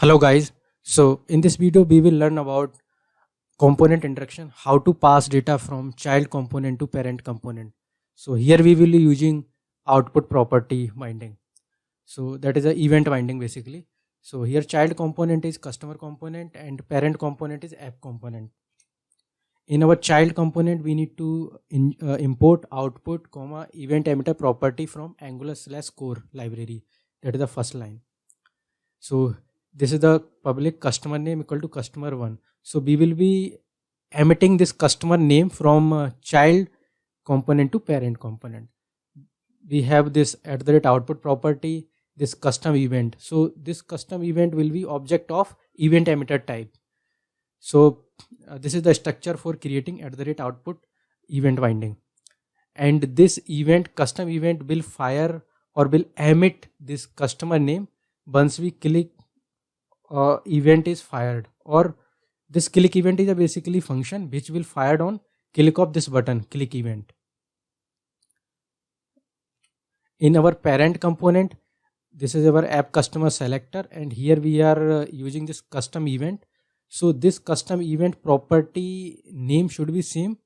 Hello guys, so in this video we will learn about component interaction, how to pass data from child component to parent component. So here we will be using output property binding. So that is a event binding basically. So here child component is customer component and parent component is app component. In our child component we need to import output comma event emitter property from Angular/core library. That is the first line. So this is the public customer name equal to customer1. So we will be emitting this customer name from child component to parent component. We have this @output property, this custom event. So this custom event will be object of event emitter type. So this is the structure for creating @output event binding. And this event, custom event, will fire or will emit this customer name once we click event is fired, or this click event is a basically function which will fired on click of this button, click event. In our parent component, this is our app customer selector, and here we are using this custom event. So this custom event property name should be same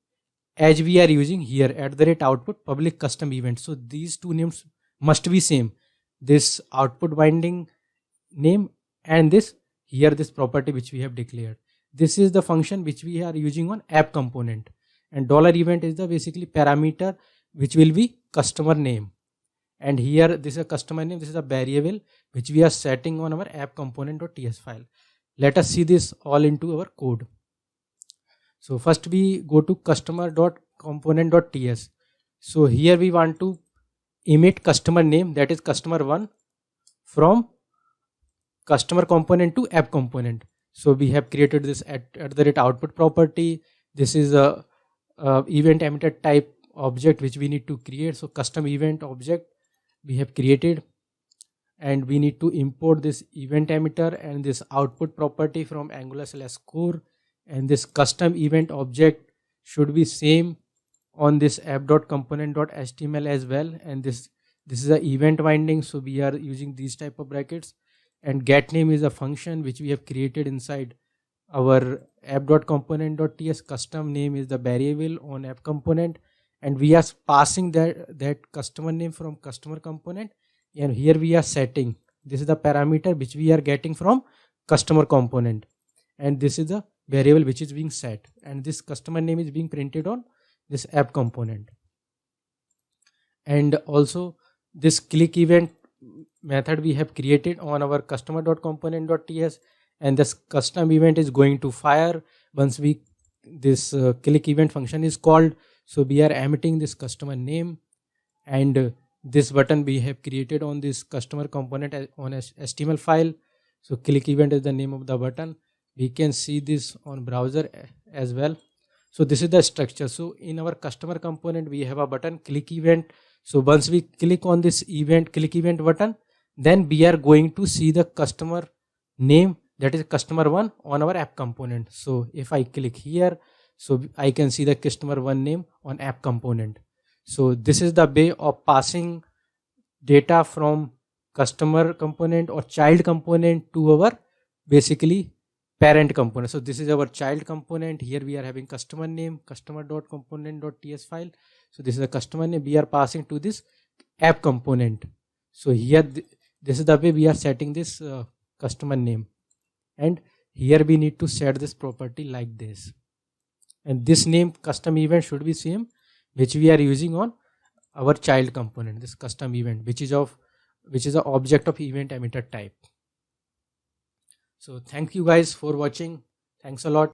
as we are using here @output public custom event. So these two names must be same, this output binding name and this property which we have declared. This is the function which we are using on app component, and $event is the basically parameter which will be customer name. And here this is a customer name, this is a variable which we are setting on our app component.ts file. Let us see this all into our code. So first we go to customer.component.ts. So here we want to emit customer name, that is customer1, from customer component to app component. So we have created this @output property. This is a event emitter type object which we need to create. So custom event object we have created, and we need to import this event emitter and this output property from Angular/core, and this custom event object should be same on this app.component.html as well. And this is a event binding, so we are using these type of brackets. And get name is a function which we have created inside our app.component.ts. Custom name is the variable on app component, and we are passing that customer name from customer component, and here we are setting, this is the parameter which we are getting from customer component, and this is the variable which is being set, and this customer name is being printed on this app component. And also this click event method we have created on our customer.component.ts, and this custom event is going to fire once this click event function is called. So we are emitting this customer name, and this button we have created on this customer component on HTML file. So click event is the name of the button. We can see this on browser as well. So this is the structure. So in our customer component we have a button click event. So once we click on this click event button, then we are going to see the customer name, that is customer1, on our app component. So if I click here, so I can see the customer1 name on app component. So this is the way of passing data from customer component or child component to our basically parent component. So this is our child component. Here we are having customer name, customer.component.ts file. So this is the customer name we are passing to this app component. So here this is the way we are setting this customer name, and here we need to set this property like this, and this name custom event should be same which we are using on our child component, this custom event which is an object of event emitter type. So thank you guys for watching. Thanks a lot.